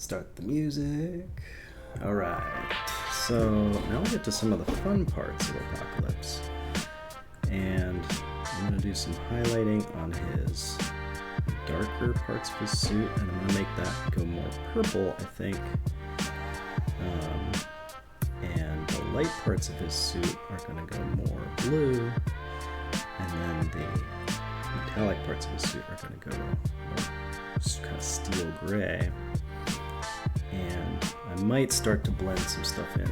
Start the music. All right. So now we'll get to some of the fun parts of Apocalypse. And I'm going to do some highlighting on his darker parts of his suit, and I'm going to make that go more purple, I think. And the light parts of his suit are going to go more blue, and then the metallic parts of his suit are going to go more kind of steel gray. And I might start to blend some stuff in,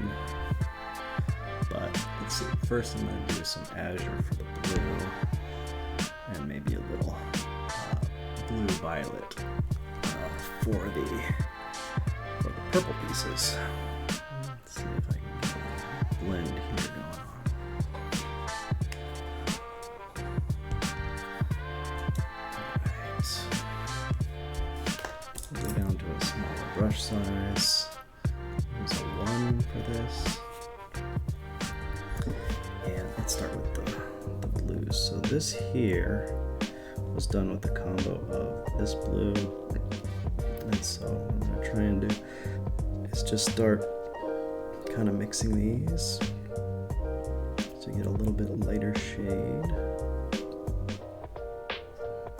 but let's see. First I'm going to do some azure for the blue, and maybe a little blue violet for the purple pieces. Let's see if I can get a blend here going on. Alright. Go down to a smaller brush size. There's a 1 for this. And let's start with the blues. So this here was done with the combo of this blue. And so what I'm going to try and do is just start kind of mixing these so you get a little bit of lighter shade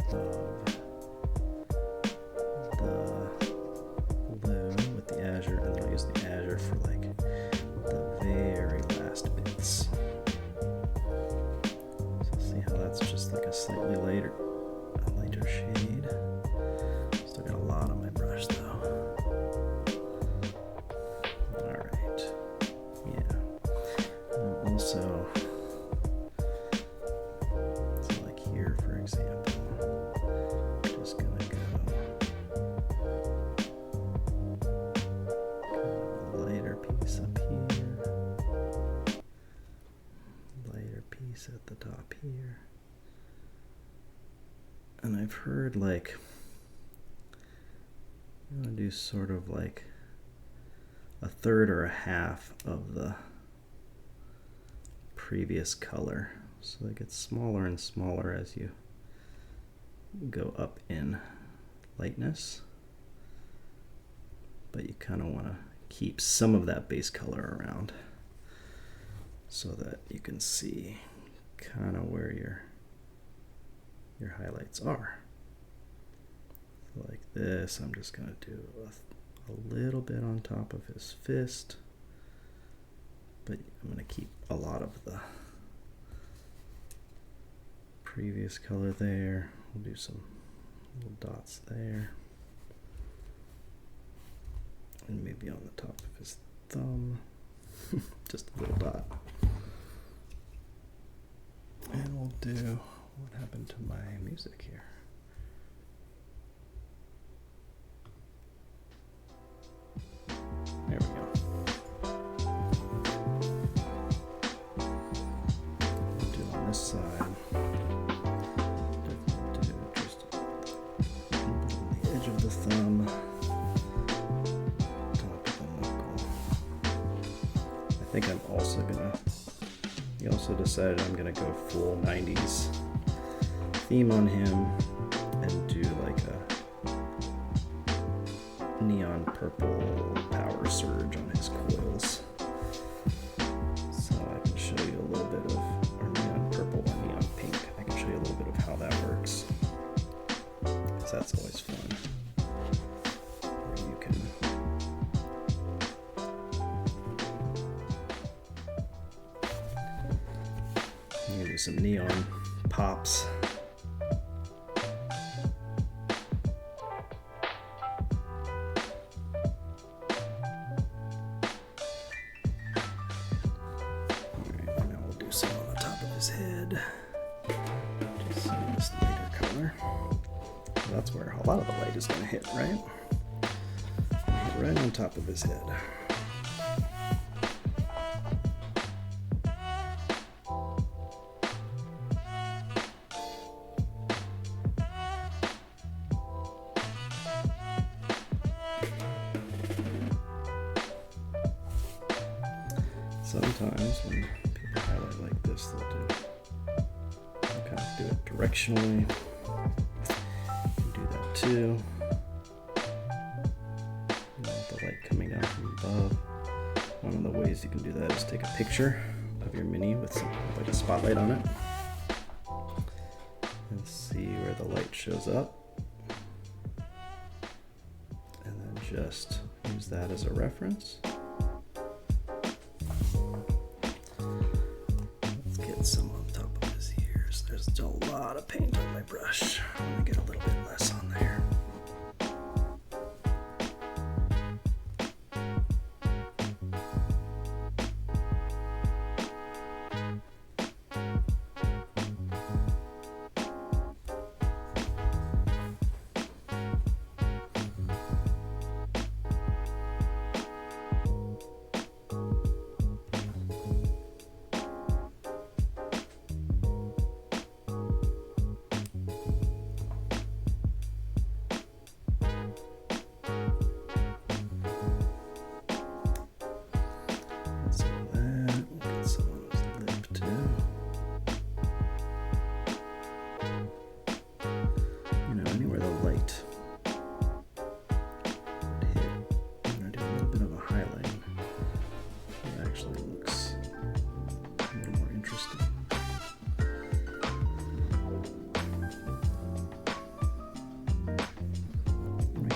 of the blue with the azure, and then I'll use the azure for like the very last bits. So see how that's just like a slightly lighter shade. Still got a lot on my brush though. Alright. Yeah. Also, so like here for example, I'm just gonna go kind of a lighter piece up here. Lighter piece at the top here. And I've heard like, I'm going to do sort of like a third or a half of the previous color. So it gets smaller and smaller as you go up in lightness. But you kind of want to keep some of that base color around so that you can see kind of where your highlights are. So like this, I'm just going to do a little bit on top of his fist, but I'm going to keep a lot of the previous color there. We'll do some little dots there, and maybe on the top of his thumb, just a little dot. And we'll do, what happened to my music here? There we go. Do on this side. Do just on the edge of the thumb, top of the knuckle. I think I'm also gonna. He also decided I'm gonna go full 90s theme on him and do like a neon purple power surge on his coils. So I can show you a little bit of, or neon purple or neon pink. I can show you a little bit of how that works, because that's always fun. Where you can do some neon pops. Alright, now we'll do some on the top of his head. Just some of this lighter color. So that's where a lot of the light is going to hit, right? Hit right on top of his head. Sometimes when people highlight like this, they'll kind of do it directionally. You can do that too. light coming down from above. One of the ways you can do that is take a picture of your Mini with like a spotlight on it. And see where the light shows up. And then just use that as a reference. Let's get some on top of his ears. There's still a lot of paint on my brush. I'm gonna get a little bit less on there.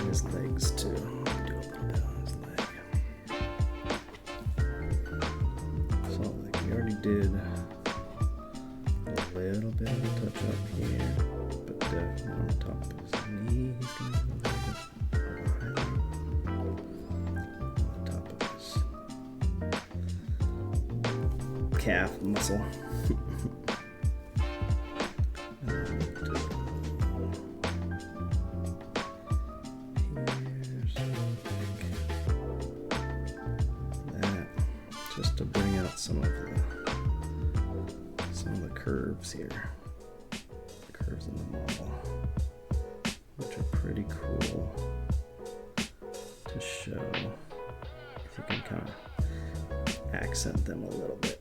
His legs too. Do a little bit on his leg. So like we already did a little bit of a touch up here, but definitely on the top of his knee, he's gonna do a little bit of a highlight on the top of his calf muscle. Just to bring out some of the curves here, the curves in the model, which are pretty cool to show. If you can kind of accent them a little bit.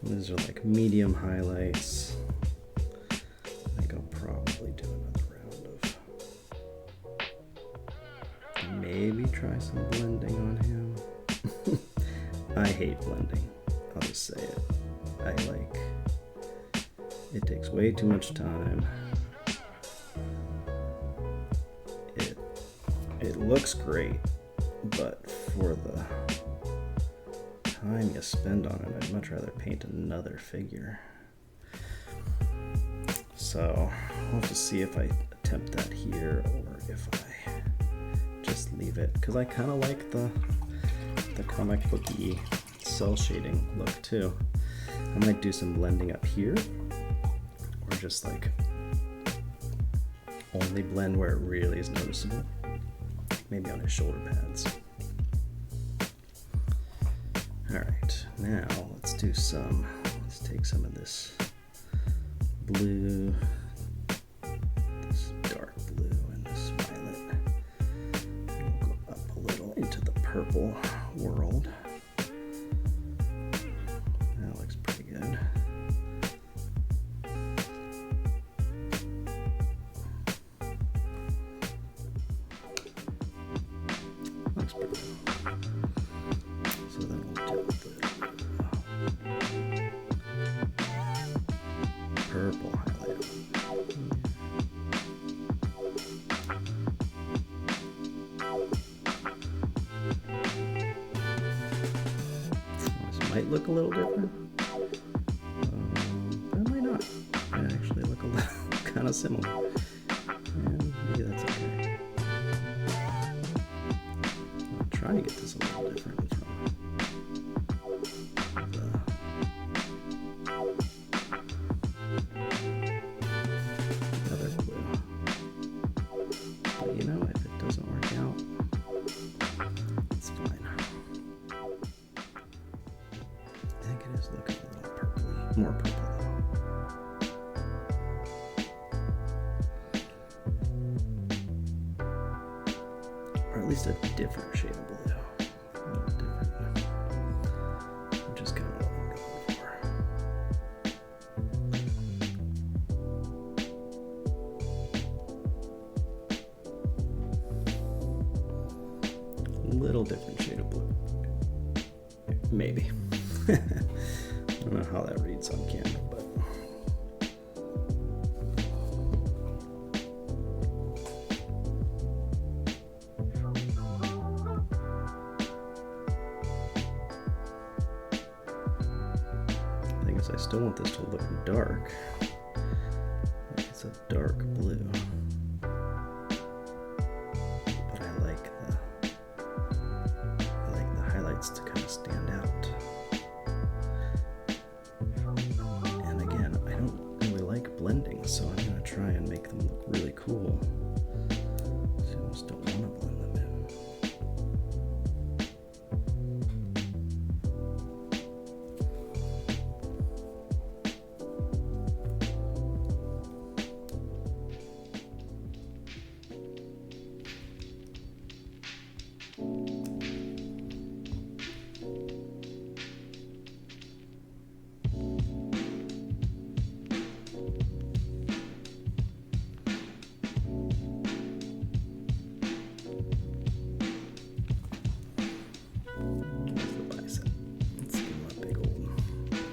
These are like medium highlights. I think I'll probably do another round of maybe try some blending on him. I hate blending. I'll just say it. It takes way too much time. It looks great, but for the time you spend on it, I'd much rather paint another figure. So we'll have to see if I attempt that here or if I just leave it, because I kind of like the comic booky cell shading look too. I might do some blending up here, or just like only blend where it really is noticeable, maybe on his shoulder pads. Alright, now let's take some of this blue, this dark blue, and this violet, and we'll go up a little into the purple world. That looks pretty good. Looks pretty good. So then we'll do the purple highlight. This might look a little different. But it might not. It might actually look a little kind of similar. And maybe that's okay. I'll try to get this a little different from the other blue. But you know, if it doesn't work out, it's fine. I think it is looking a little purpley, more purple though. at least a different shade of blue. A little different. Which is kind of what I'm going for. A little different shade of blue. Maybe. I don't know how that reads on camera, but the thing is, I still want this to look dark. Like it's a dark blue. But I like the highlights to kind of stand out. And again, I don't really like blending, so I'm going to try and make them look really cool. So I just don't want to blend them in.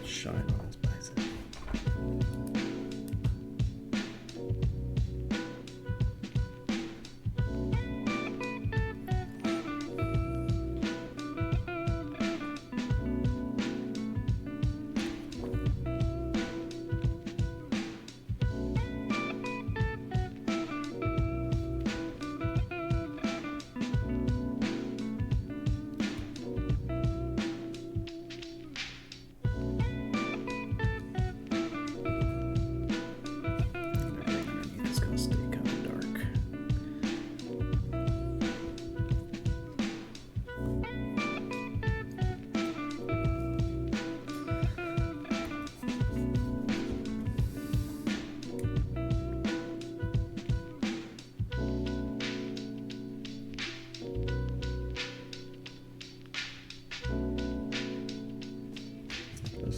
Shine on his bicep.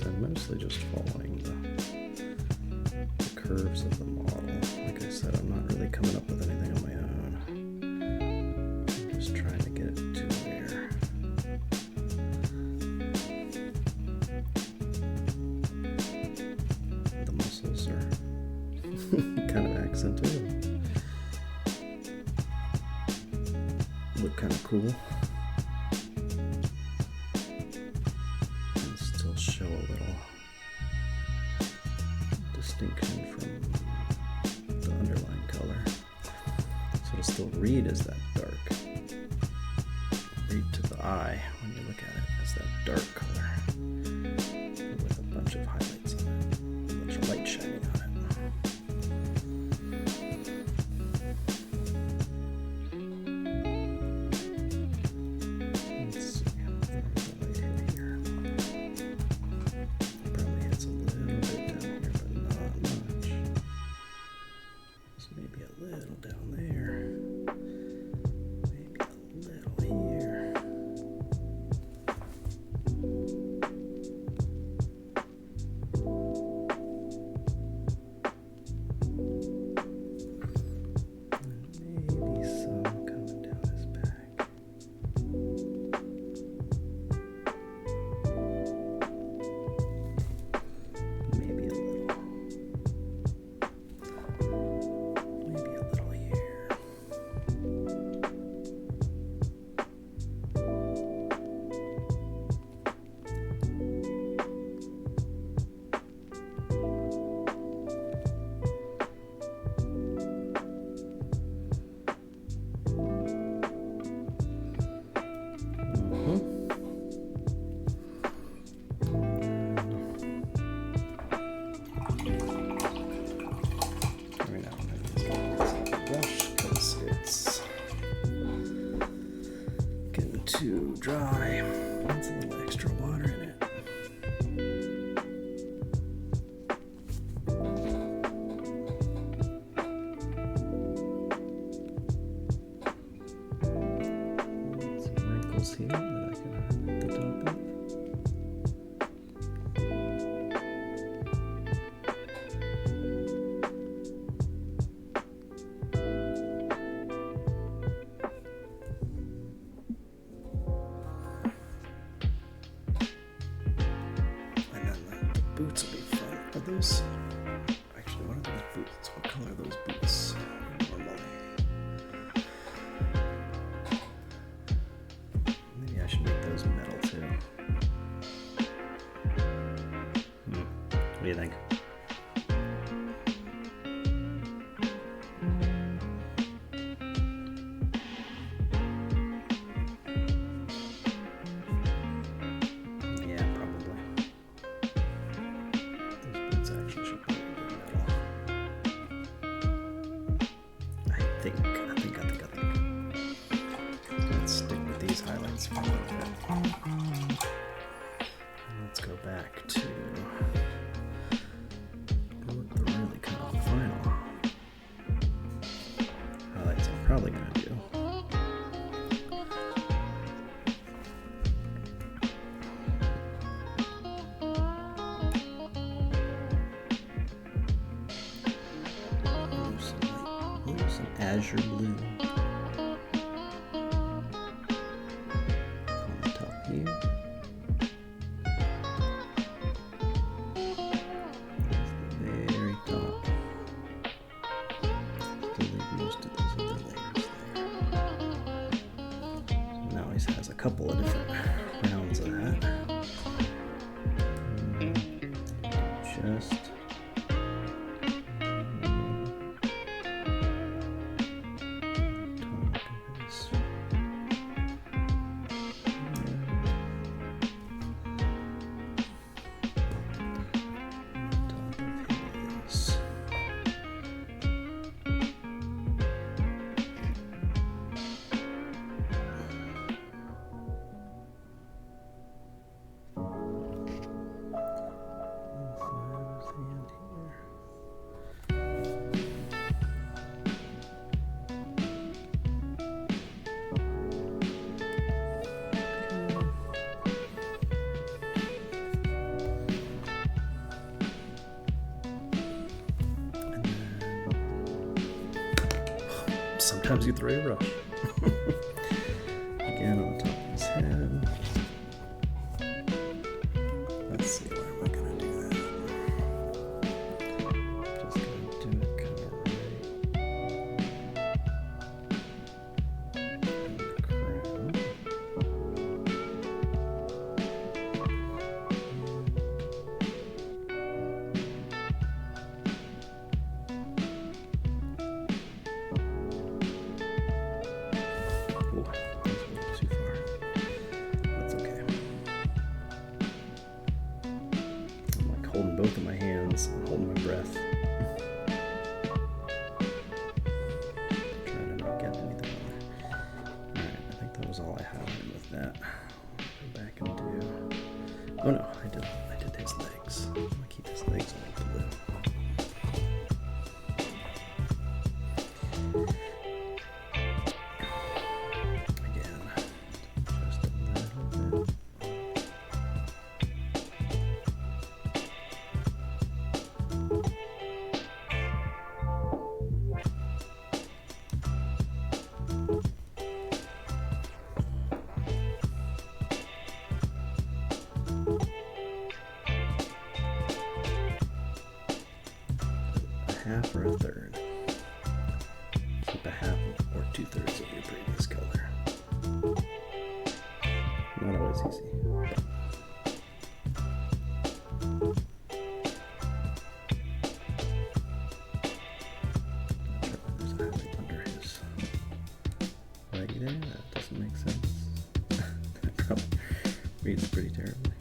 I'm mostly just following the curves of the model. Like I said, I'm not really coming up with anything on my own. I'm just trying to get it to where the muscles are kind of accented. Look kind of cool. Show a little distinction from the underlying color. So it'll still read as that dark. Read to the eye when you look at it as that dark color with a bunch of highlights on it, a bunch of light shining on it. color those boots normally? Maybe I should make those metal too. What do you think? Let's stick with these highlights for a little bit. Let's go back to the really kind of final highlights I'm probably going to do. Some azure blue. Has a couple of different rounds of that. Just sometimes you throw a brush. Again on the top of his head. Let's see, where am I going to do that? Just going to do it kind of right in the crown. Too far. That's okay. I'm like holding both of my hands, holding my breath. Trying to not get anything on there. Alright, I think that was all I had with that. Go back and do. Oh no, I did his legs. I'm gonna keep his legs on blue. Half or a third. Keep a half or 2/3 of your previous color. Not always easy. There's a highlight under his leg there. That doesn't make sense. That probably reads pretty terribly.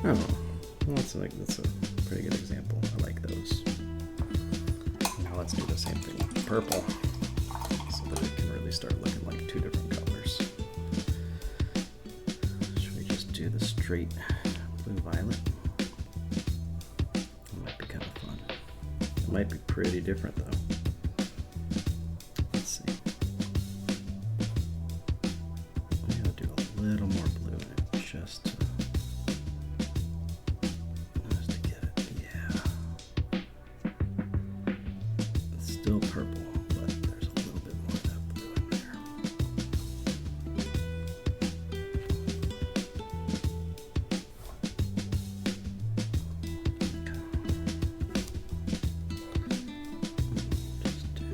Oh, well, that's a pretty good example. I like those. Now let's do the same thing with purple, so that it can really start looking like two different colors. Should we just do the straight blue-violet? It might be kind of fun. It might be pretty different though. Let's see. I'm gonna do a little more blue in it, just to still purple, but there's a little bit more of that blue in there. Just do.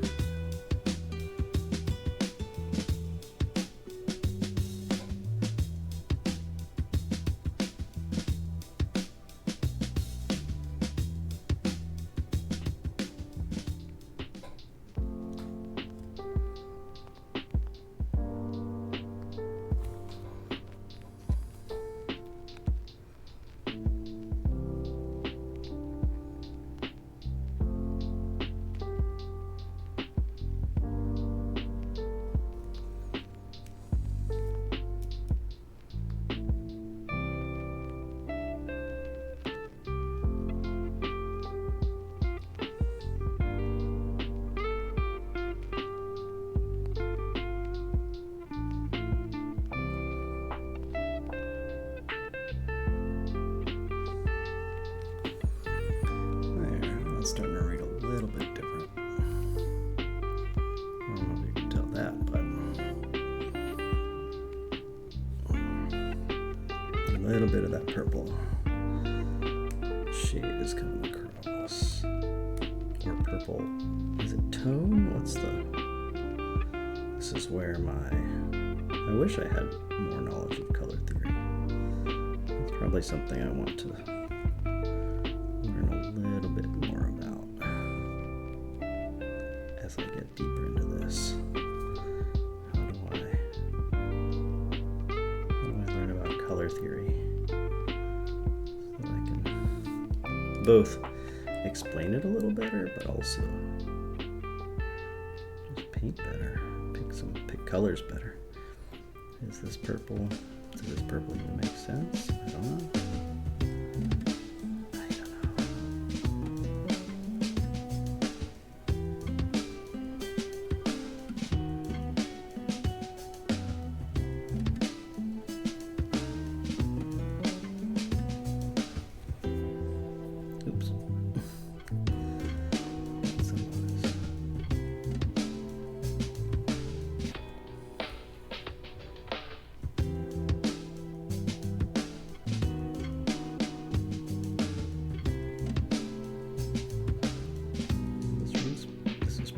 It's starting to read a little bit different. I don't know if you can tell that, but a little bit of that purple shade is coming across. Or purple, is it tone? This is where I wish I had more knowledge of color theory. It's probably something I want to learn a little bit more about as I get deeper into this. How do I learn about color theory so that I can both explain it a little better, but also just paint better, pick colors better. Is this purple? Does this purple even make sense? I don't know.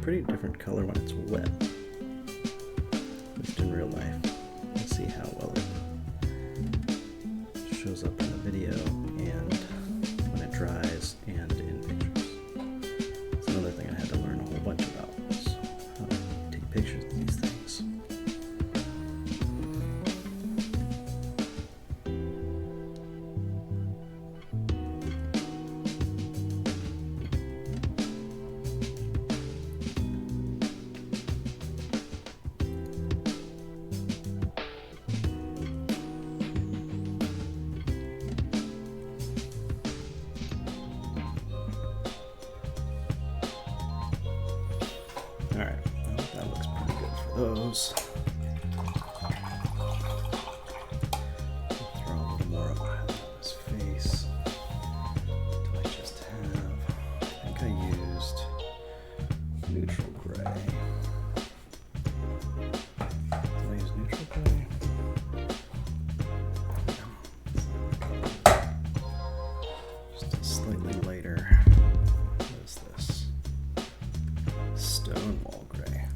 Pretty different color when it's wet, just in real life. We'll see how well it shows up in the video and when it dries and in pictures. It's another thing I had to learn a whole bunch about, is how to take pictures of these things. Alright, that looks pretty good for those. Throw a little more of his face. Do I just have, I think I used neutral gray. Did I use neutral gray? Just a slightly lighter. What is this? Stonewall gray.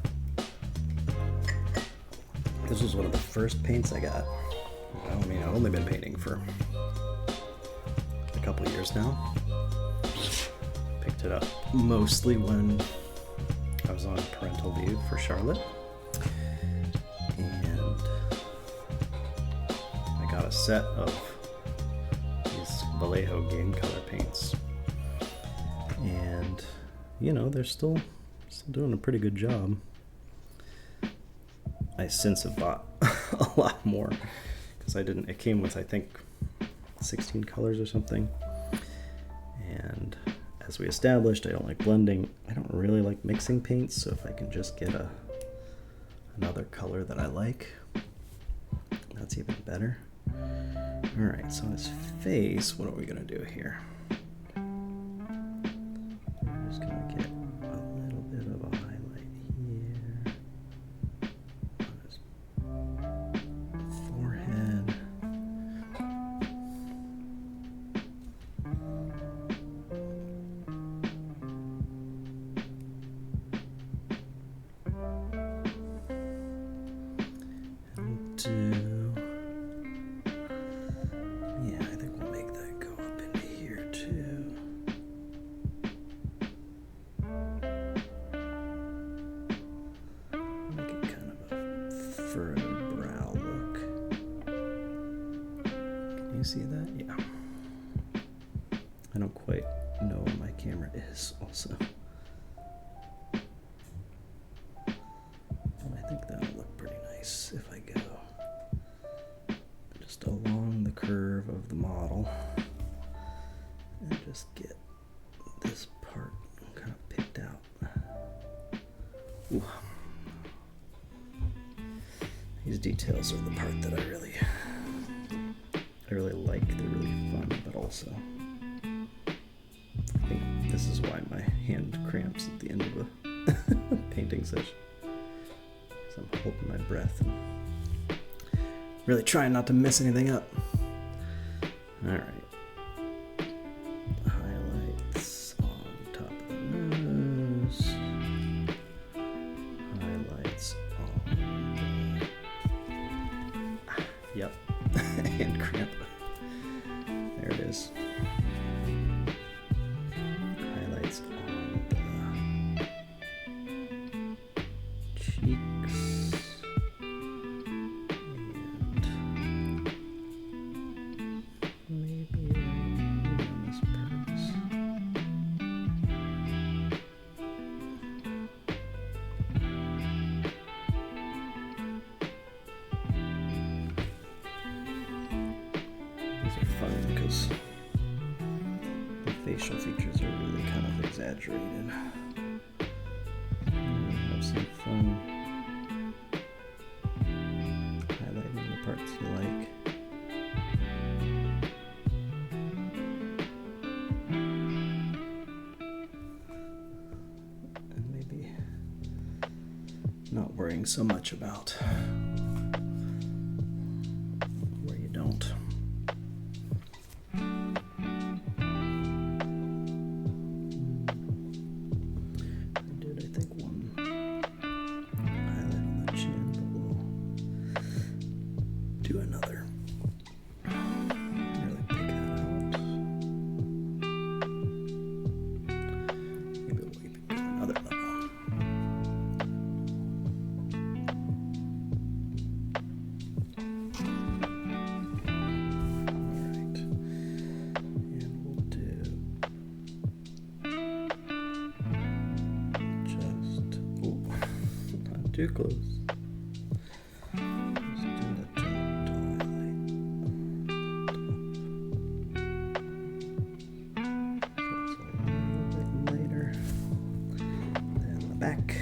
This was one of the first paints I got. I mean, I've only been painting for a couple of years now. Picked it up mostly when I was on parental leave for Charlotte. And I got a set of these Vallejo game color paints. And, you know, they're still doing a pretty good job. I since have bought a lot more because it came with, I think, 16 colors or something. And as we established, I don't like blending. I don't really like mixing paints, so if I can just get another color that I like, that's even better. All right, so his face, what are we gonna do here? We're just gonna get a little bit of a see that? Yeah. I don't quite know where my camera is also. And I think that'll look pretty nice if I go just along the curve of the model and just get this part kind of picked out. Ooh. These details are the part that I really like. They're really fun, but also I think this is why my hand cramps at the end of a painting session. So I'm holding my breath and really trying not to mess anything up. All right. Highlights on top of the nose. Highlights on the... Yep. Hand cramp. There it is. Highlights on the cheeks. And maybe on this purse. These are fun because the facial features are really kind of exaggerated. Have some fun highlighting the parts you like. And maybe not worrying so much about where you don't. Do another. Really pick that out. Maybe we'll even go another level. Alright. And we'll do just, oh, not too close. Back.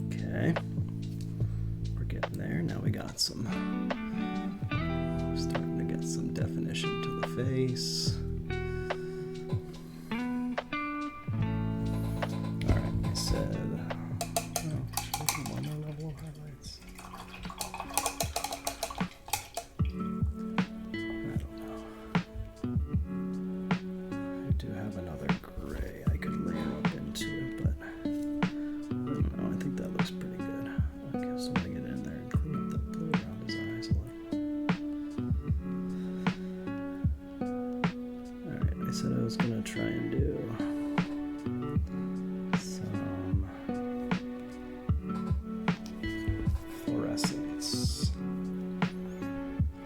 Okay, we're getting there. Now we got some, starting to get some definition to the face. All right, I said, should I do one more level of highlights? Have another gray I could layer up into, but I don't know, I think that looks pretty good. I guess I'm gonna get in there and clean up the blue around his eyes a little. Alright, I said I was gonna try and do some fluorescence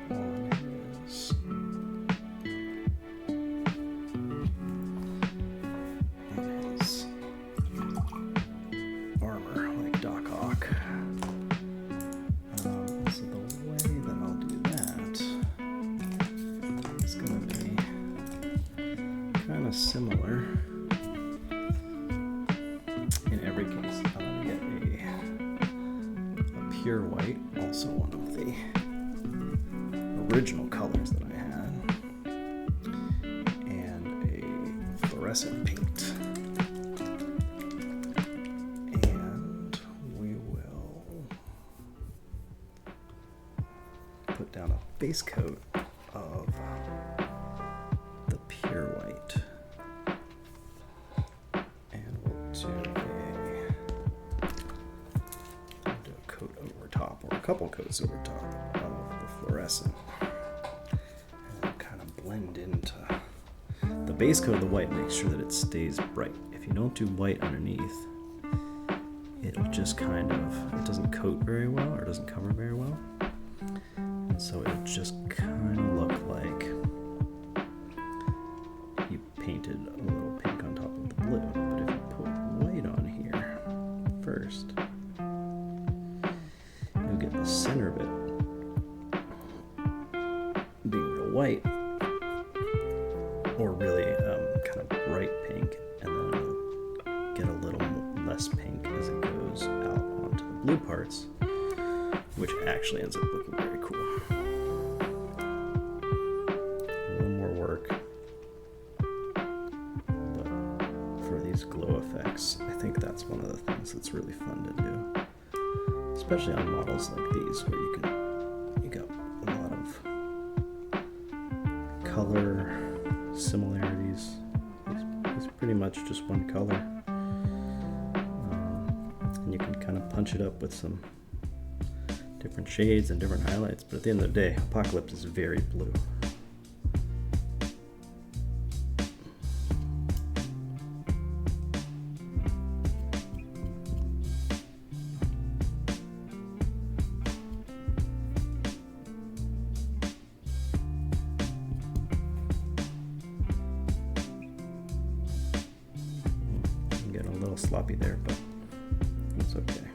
on his armor, like Doc Ock. So the way that I'll do that is going to be kind of similar in every case. I'm going to get a pure white, also one of the original colors that I had, and a fluorescent paint. Put down a base coat of the pure white, and we'll do a coat over top, or a couple coats over top of the fluorescent, and kind of blend into the base coat of the white makes sure that it stays bright. If you don't do white underneath, it'll just kind of, it doesn't coat very well or doesn't cover very well. And so it'll just kind of look like you painted a little pink on top of the blue. But if you put white on here first, you'll get the center of it being real white, or really kind of bright pink, and then it'll get a little less pink as it goes out onto the blue parts, which actually ends up looking very cool. A little more work, but for these glow effects, I think that's one of the things that's really fun to do, especially on models like these where you got a lot of color similarities. It's pretty much just one color, and you can kind of punch it up with some different shades and different highlights, but at the end of the day, Apocalypse is very blue. Sloppy there, but it's okay.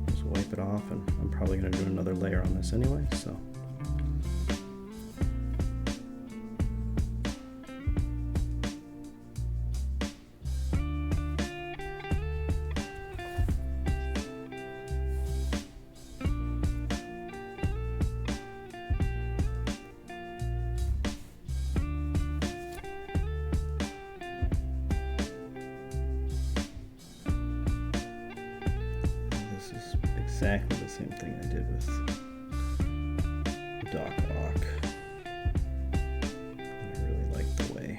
Just wipe it off, and I'm probably going to do another layer on this anyway, so. Exactly the same thing I did with Doc Ock. I really like the way,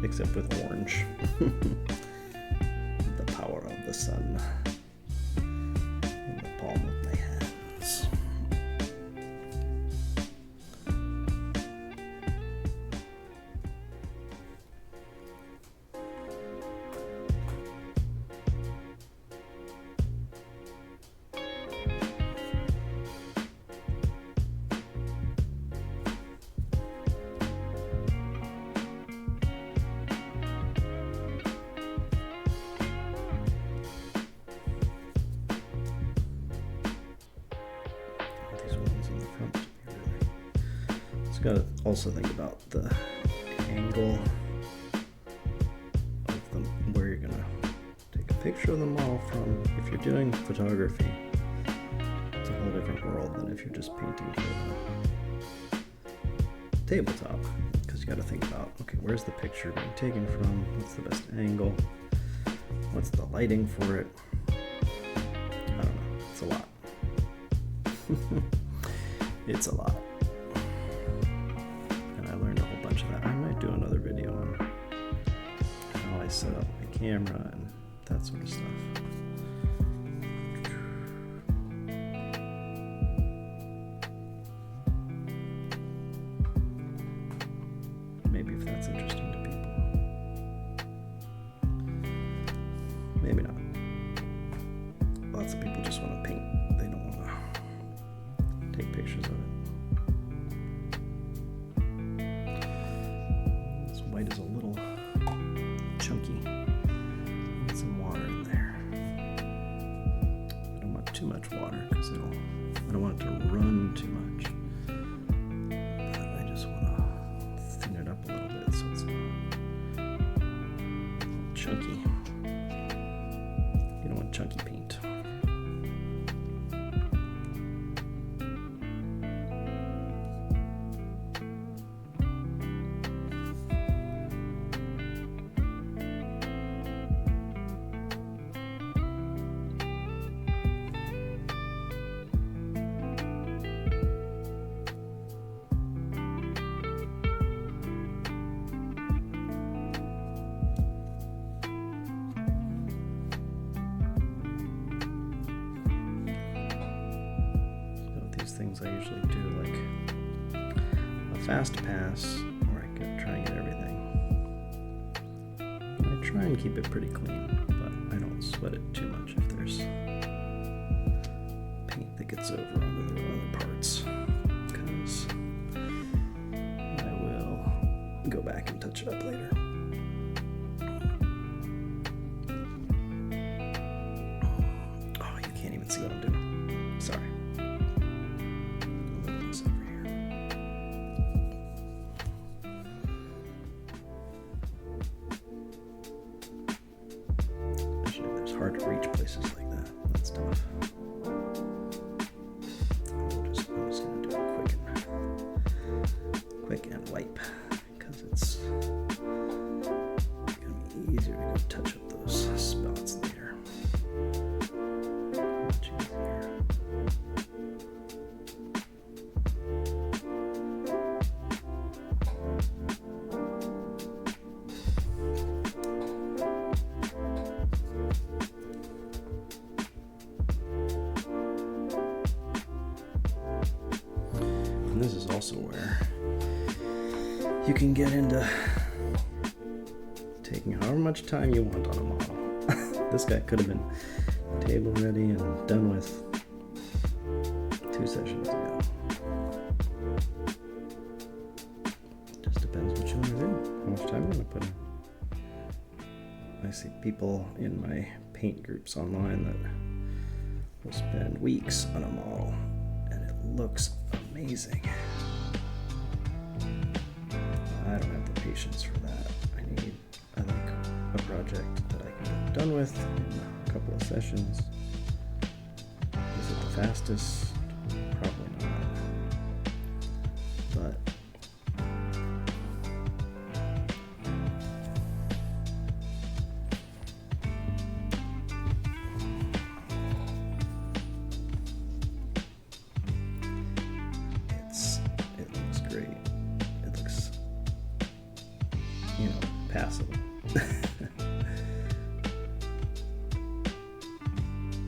except with orange, the power of the sun in the palm of my hands. Got to also think about the angle of them, where you're gonna take a picture of them all from. If you're doing photography, it's a whole different world than if you're just painting for the tabletop, because you got to think about, okay, where's the picture being taken from? What's the best angle? What's the lighting for it? I don't know. It's a lot. It's a lot. I might do another video on how I set up my camera and that sort of stuff. Maybe if that's interesting to people. Maybe not. Lots of people just want to paint. They don't want to take pictures of it. White is a little chunky. Get some water in there. I don't want too much water because I don't want it to run too much. But I just want to thin it up a little bit so it's not chunky. You don't want chunky paint. Things I usually do, like a fast pass, where I could try and get try and keep it pretty clean, but I don't sweat it too much if there's paint that gets over onto the other parts, because I will go back and touch it up later. Oh, you can't even see what I'm doing. Sorry. I'll move this over here. It's hard to reach places like that. That's tough. I'm just gonna do a quick and wipe, because it's gonna be easier to go touch up those spots later. Much easier. And this is also where you can get into taking however much time you want on a model. This guy could have been table ready and done with 2 sessions ago. Just depends what you want to do, how much time you want to put in. I see people in my paint groups online that will spend weeks on a model, and it looks amazing. I don't have the patience for that. I like a project that I can get done with in a couple of sessions. Is it the fastest? Probably not. But it looks great. It looks, passable.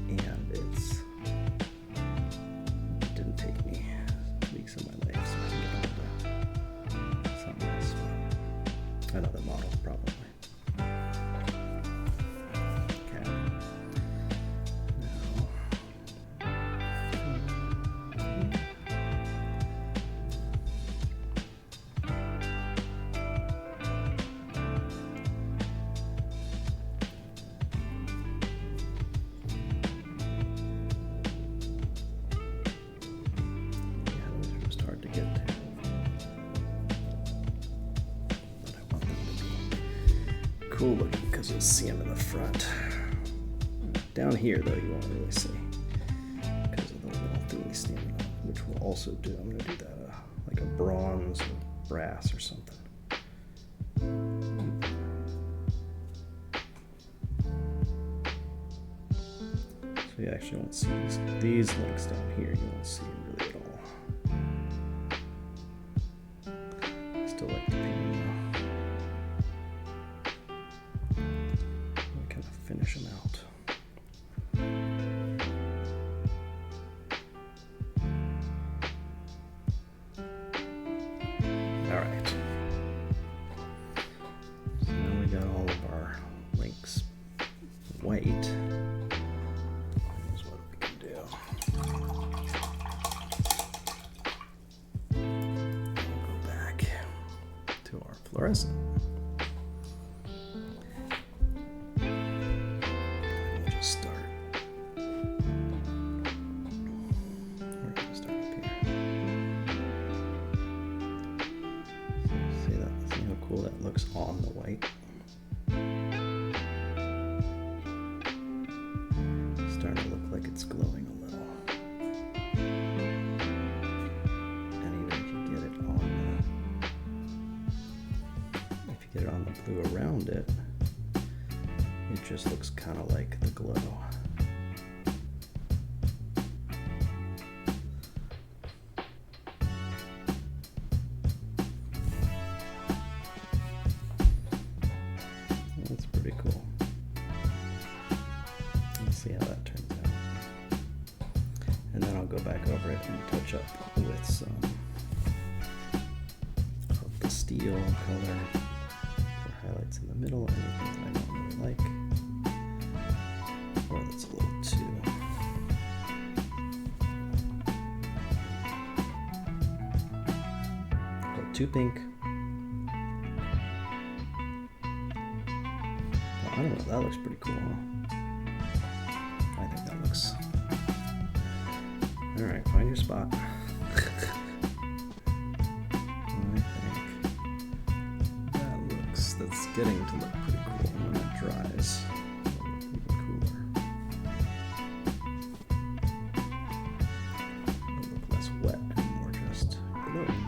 And it didn't take me weeks of my life, so I can get on to something else. Another model, probably. Okay. Hard to get to, but I want them to be cool looking because you'll see them in the front. Down here though you won't really see because of the little thing standing on, which we'll also do. I'm going to do that like a bronze or brass or something. So you actually won't see these links down here. You won't see really at all. Still like the painting though. I kind of finish them out. All right. So now we got all of our links white. Here's what we can do. To our fluorescent. We'll just start. We're going to start up here. See that? See how cool that looks on the white? It's starting to look like it's glowing a little. And even if you get it on the blue around it, it just looks kind of like the glow. That's pretty cool. Let's see how that turns out. And then I'll go back over it and touch up with some of the steel color for highlights in the middle, anything that I don't too pink. I don't know, that looks pretty cool, huh? I think that looks... Alright, find your spot. I think that's getting to look pretty cool when it dries. It'll look even cooler. It'll look less wet and more just glowing.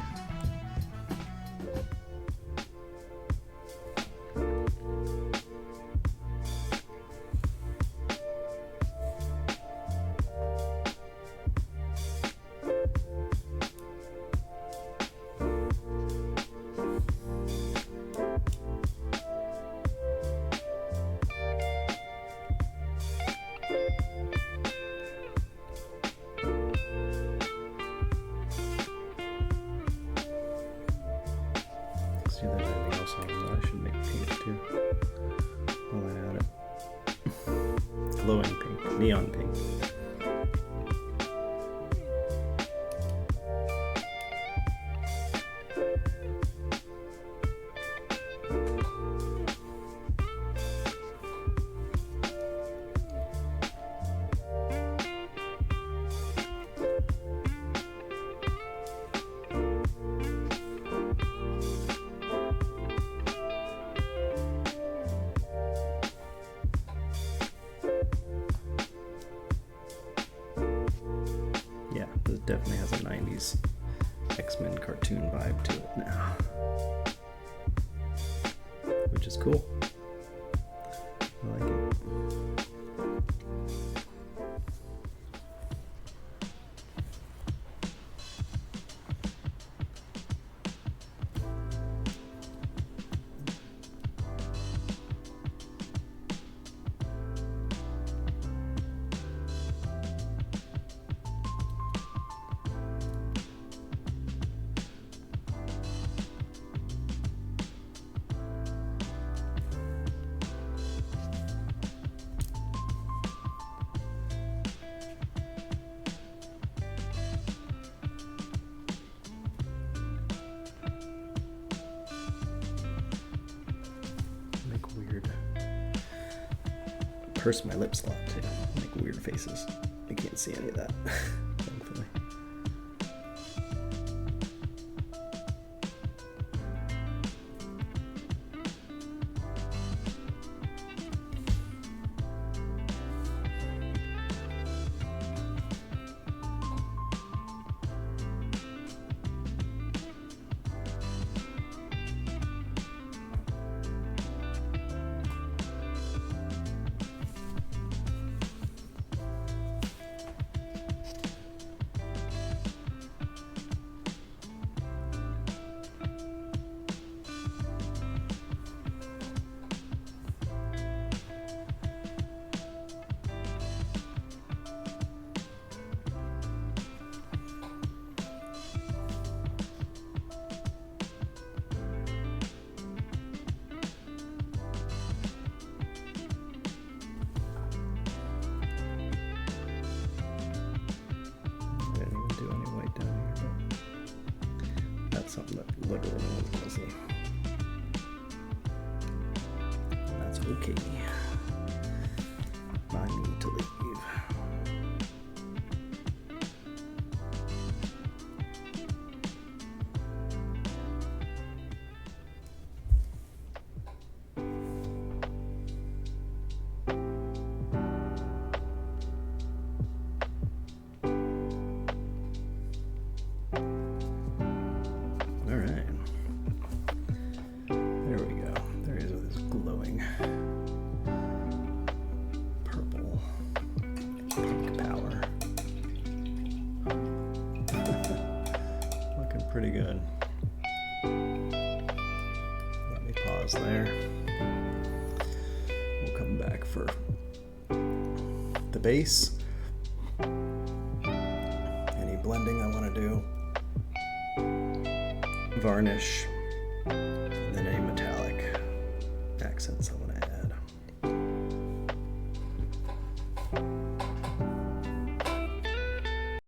See if there's anything else on that I should make pink too. While I add it. Glowing pink, neon pink. Yeah, this definitely has a 90s X-Men cartoon vibe to it now, which is cool. I like it. Purse my lips a lot too. Make weird faces. You can't see any of that, thankfully. Something that literally no one will see. That's okay. I need to leave. Pretty good. Let me pause there. We'll come back for the base. Any blending I want to do. Varnish. And then any metallic accents I want to add.